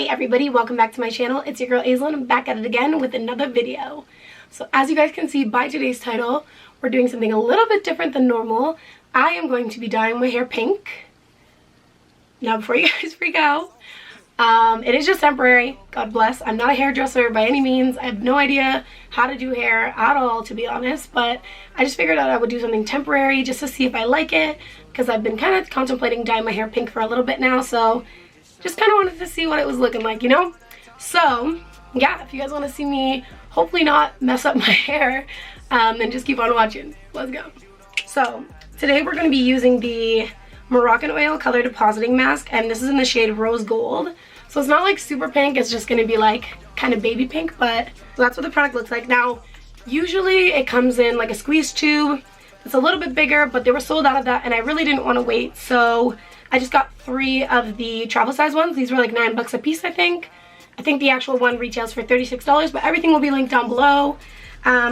Hey everybody, welcome back to my channel. It's your girl Aislinn. I'm back at it again with another video. So as you guys can see by today's title, we're doing something a little bit different than normal. I am going to be dyeing my hair pink. Now before you guys freak out, it is just temporary, God bless. I'm not a hairdresser by any means. I have no idea how to do hair at all, to be honest, but I just figured out I would do something temporary just to see if I like it, because I've been kind of contemplating dyeing my hair pink for a little bit now, so just kind of wanted to see what it was looking like, you know? So yeah, if you guys want to see me hopefully not mess up my hair, then just keep on watching. Let's go. So today we're going to be using the Moroccanoil color depositing mask, and this is in the shade Rose Gold. So it's not like super pink, it's just going to be like kind of baby pink, but so that's what the product looks like. Now usually it comes in like a squeeze tube. It's a little bit bigger, but they were sold out of that and I really didn't want to wait, so I just got 3 of the travel size ones. These were like $9 a piece, I think. I think the actual one retails for $36, but everything will be linked down below.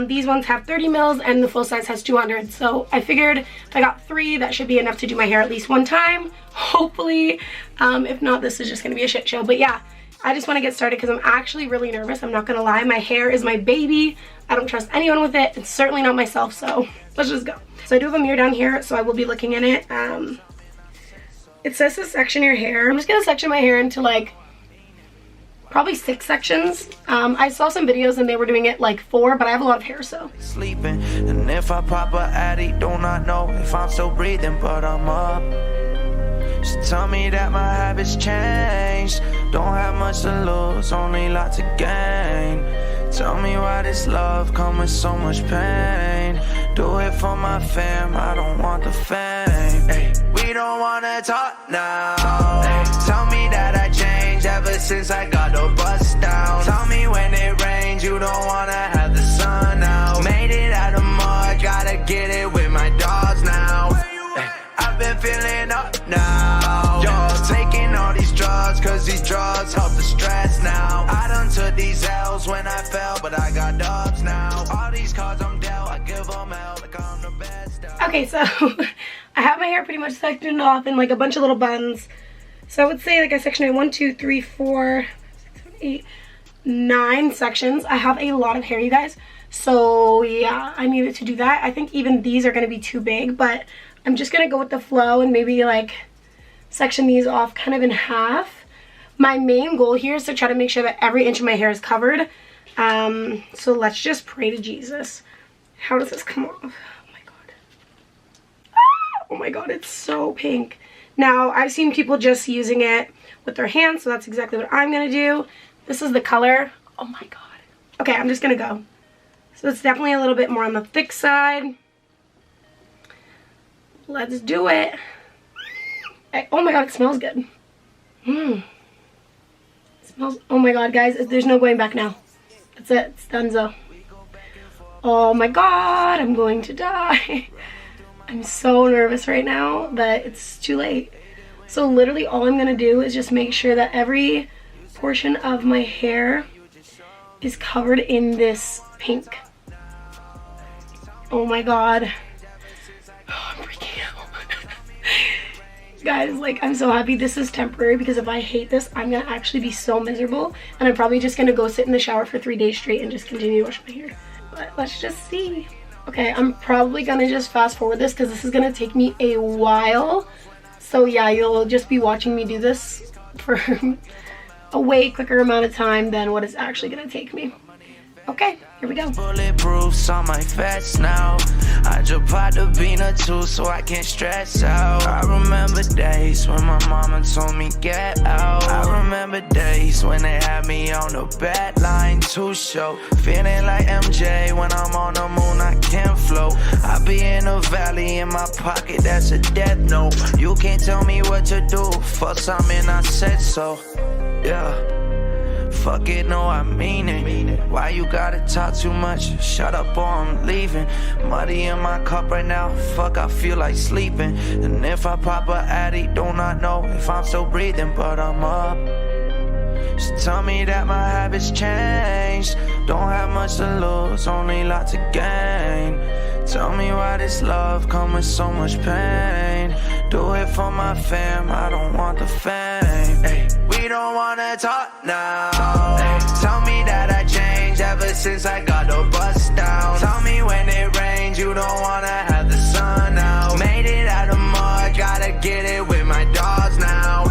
These ones have 30 mils and the full size has 200. So I figured if I got 3, that should be enough to do my hair at least one time, hopefully. If not, this is just gonna be a shit show. But yeah, I just wanna get started because I'm actually really nervous. I'm not gonna lie, my hair is my baby. I don't trust anyone with it. It's certainly not myself, so let's just go. So I do have a mirror down here, so I will be looking in it. It says to section your hair. I'm just gonna section my hair into like probably 6 sections. I saw some videos and they were doing it like 4, but I have a lot of hair, so. Sleeping, and if I pop a addy, do not know if I'm still breathing, but I'm up. She tell me that my habits changed. Don't have much to lose, only a lot to gain. Tell me why this love come with so much pain. Do it for my fam, I don't want the fame. Ay, we don't wanna talk now. Ay, tell me that I changed ever since I got the bust down. Tell me when it rains, you don't wanna have the sun out. Made it out of mud, gotta get it with my dogs now. Ay, I've been feeling up now. Y'all taking all these drugs, cause these drugs help the stress now. I done took these L's when I fell, but I got dubs now. All these cards I'm dealt, I give them hell like I'm the best. Okay, so I have my hair pretty much sectioned off in like a bunch of little buns. So I would say like I sectioned it 1, 2, 3, 4, 6, 7, 8, 9 sections. I have a lot of hair, you guys. So yeah, I needed to do that. I think even these are gonna be too big, but I'm just gonna go with the flow and maybe like section these off kind of in half. My main goal here is to try to make sure that every inch of my hair is covered. So let's just pray to Jesus. How does this come off? Oh my god. Ah! Oh my god, it's so pink. Now I've seen people just using it with their hands, so that's exactly what I'm gonna do. This is the color. Oh my god. Okay, I'm just gonna go. So it's definitely a little bit more on the thick side. Let's do it. Oh my god, it smells good. It smells, oh my god, guys, there's no going back now. That's it, it's donezo. Oh my god, I'm going to die. I'm so nervous right now that it's too late. So literally all I'm gonna do is just make sure that every portion of my hair is covered in this pink. Oh my god. Oh, I'm freaking out. Guys, like, I'm so happy this is temporary, because if I hate this, I'm gonna actually be so miserable, and I'm probably just gonna go sit in the shower for 3 days straight and just continue to wash my hair. But let's just see. Okay, I'm probably gonna just fast forward this because this is gonna take me a while. So yeah, you'll just be watching me do this for a way quicker amount of time than what it's actually gonna take me. Okay, here we go. Bulletproofs on my vest now. I just popped a bean or 2 so I can't stress out. I remember days when my mama told me get out. I remember days when they had me on the bad line to show. Feeling like MJ when I'm on the moon, I can't float. I be in a valley in my pocket, that's a death note. You can't tell me what to do. Fuck something, I said so. Yeah. Fuck it, no, I mean it. Why you gotta talk too much? Shut up or I'm leaving. Muddy in my cup right now. Fuck, I feel like sleeping. And if I pop a addy, do not know if I'm still breathing, but I'm up. She tell me that my habits changed. Don't have much to lose, only a lot to gain. Tell me why this love come with so much pain. Do it for my fam, I don't want the fame. Ay, we we don't wanna talk now. Tell me that I changed ever since I got the bus down. Tell me when it rains, you don't wanna have the sun out. Made it out of mud, gotta get it with my dogs now.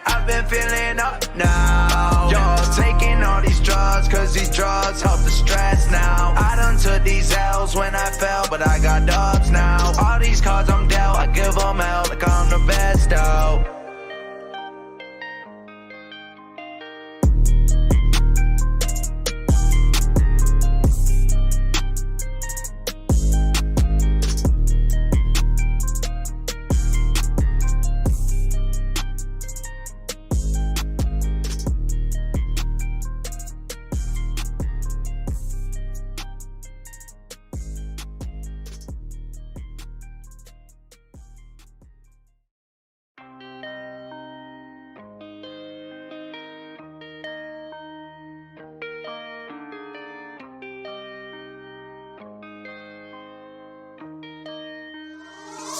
I've been feeling up now. Yo, taking all these drugs, cause these drugs help the stress now. I done took these L's when I fell, but I got dubs now. All these cards I'm dealt, I give them hell like I'm the best out.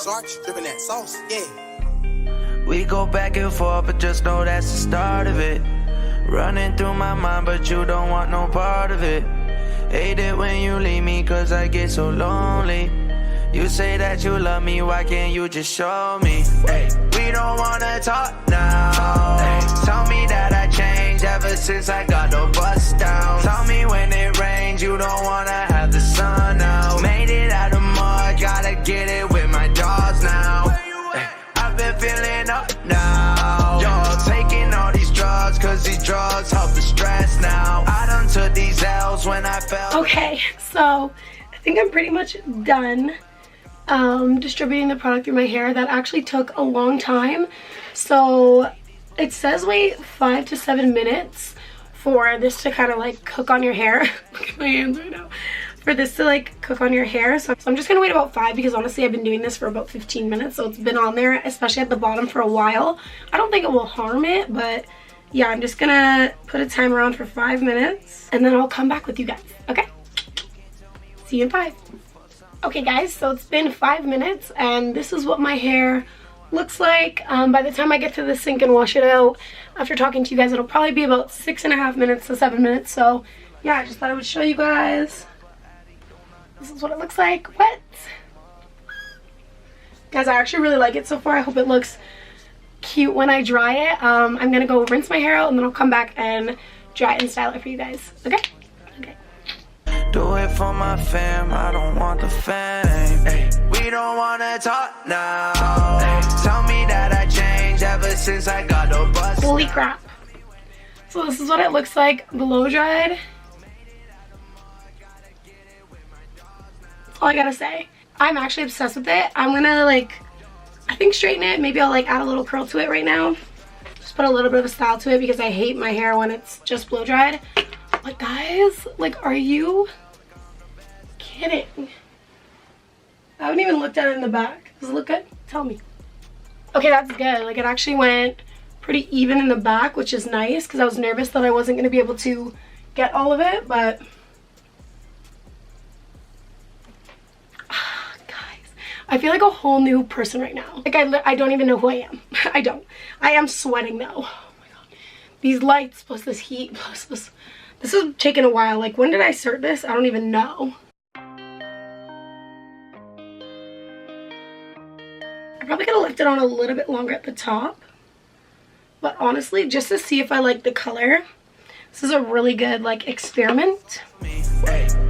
Sarge dripping that sauce, yeah. We go back and forth, but just know that's the start of it. Running through my mind, but you don't want no part of it. Hate it when you leave me, cause I get so lonely. You say that you love me, why can't you just show me? Hey, we don't wanna talk now. Hey, tell me that I changed ever since I got the bus down. Tell me when it rains, you don't wanna have the sun out. Made it out of mud, gotta get it with my dogs now. Hey, I've been feeling up now. Yo, taking all these drugs, cause these drugs help the stress now. I done took these L's when I fell. Okay, so I think I'm pretty much done distributing the product through my hair. That actually took a long time. So it says wait 5 to 7 minutes for this to kind of like cook on your hair. Look at my hands right now. For this to like cook on your hair. So I'm just gonna wait about 5 because honestly I've been doing this for about 15 minutes. So it's been on there, especially at the bottom, for a while. I don't think it will harm it, but yeah, I'm just gonna put a timer on for 5 minutes and then I'll come back with you guys, okay? See you in 5. Okay guys, so it's been 5 minutes and this is what my hair looks like. By the time I get to the sink and wash it out, after talking to you guys, it'll probably be about 6.5 minutes to 7 minutes. So yeah, I just thought I would show you guys. This is what it looks like wet. Guys, I actually really like it so far. I hope it looks cute when I dry it. I'm gonna go rinse my hair out and then I'll come back and dry it and style it for you guys, okay? Okay. Do it for my fam, I don't want the fame. Ay, we don't wanna talk now. Ay, tell me that I changed ever since I got the bus. Holy crap. So this is what it looks like blow dried. That's all I gotta say. I'm actually obsessed with it. I'm gonna like, I think straighten it. Maybe I'll like add a little curl to it right now. Just put a little bit of a style to it because I hate my hair when it's just blow dried. But guys, like, are you kidding? I haven't even looked at it in the back. Does it look good? Tell me. Okay, that's good. Like, it actually went pretty even in the back, which is nice because I was nervous that I wasn't going to be able to get all of it, but guys, I feel like a whole new person right now. Like, I don't even know who I am. I don't. I am sweating though. Oh my god. These lights plus this heat plus this. This has taken a while. Like, when did I start this? I don't even know. I probably could have left it on a little bit longer at the top. But honestly, just to see if I like the color, this is a really good, like, experiment. Hey,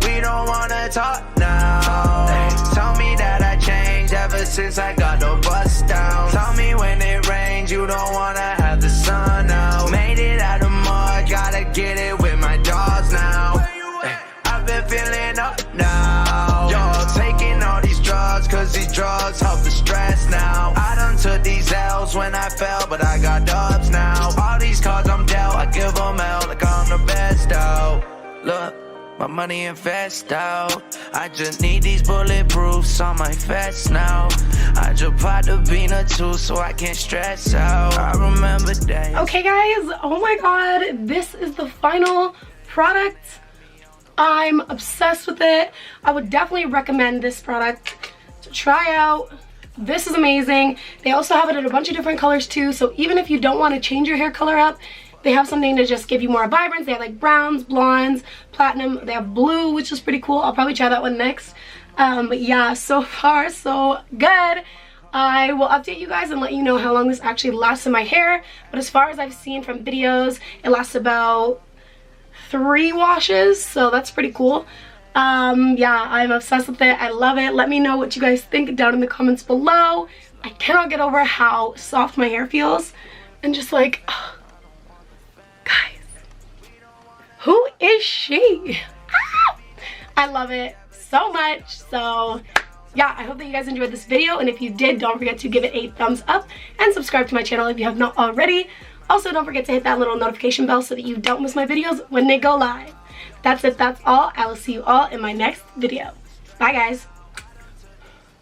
we don't wanna talk now. Hey, tell me that I changed ever since I got the bus down. Tell me when it rains, you don't wanna have the sun out. Made it out of mud, gotta get it with my dogs now. Hey, I've been feeling up now. Yo, taking all these drugs, cause these drugs help the stress now. I done took these L's when I fell, but I got dubs now. All these cards I'm dealt, I give them hell like I'm the best out. Look, my money invest out. I just need these bulletproofs on my vest now. I just popped a bean or two so I can't stress out. I remember days. Okay guys, oh my god, this is the final product. I'm obsessed with it. I would definitely recommend this product to try out. This is amazing. They also have it in a bunch of different colors too, so even if you don't want to change your hair color up, they have something to just give you more vibrance. They have like browns, blondes, platinum. They have blue, which is pretty cool. I'll probably try that one next. But yeah, so far so good. I will update you guys and let you know how long this actually lasts in my hair. But as far as I've seen from videos, it lasts about 3 washes, so that's pretty cool. Yeah, I'm obsessed with it. I love it. Let me know what you guys think down in the comments below. I cannot get over how soft my hair feels. And just like, oh, guys, who is she? Ah! I love it so much. So yeah, I hope that you guys enjoyed this video, and if you did, don't forget to give it a thumbs up and subscribe to my channel if you have not already. Also, don't forget to hit that little notification bell so that you don't miss my videos when they go live. That's it, that's all. I will see you all in my next video. Bye guys.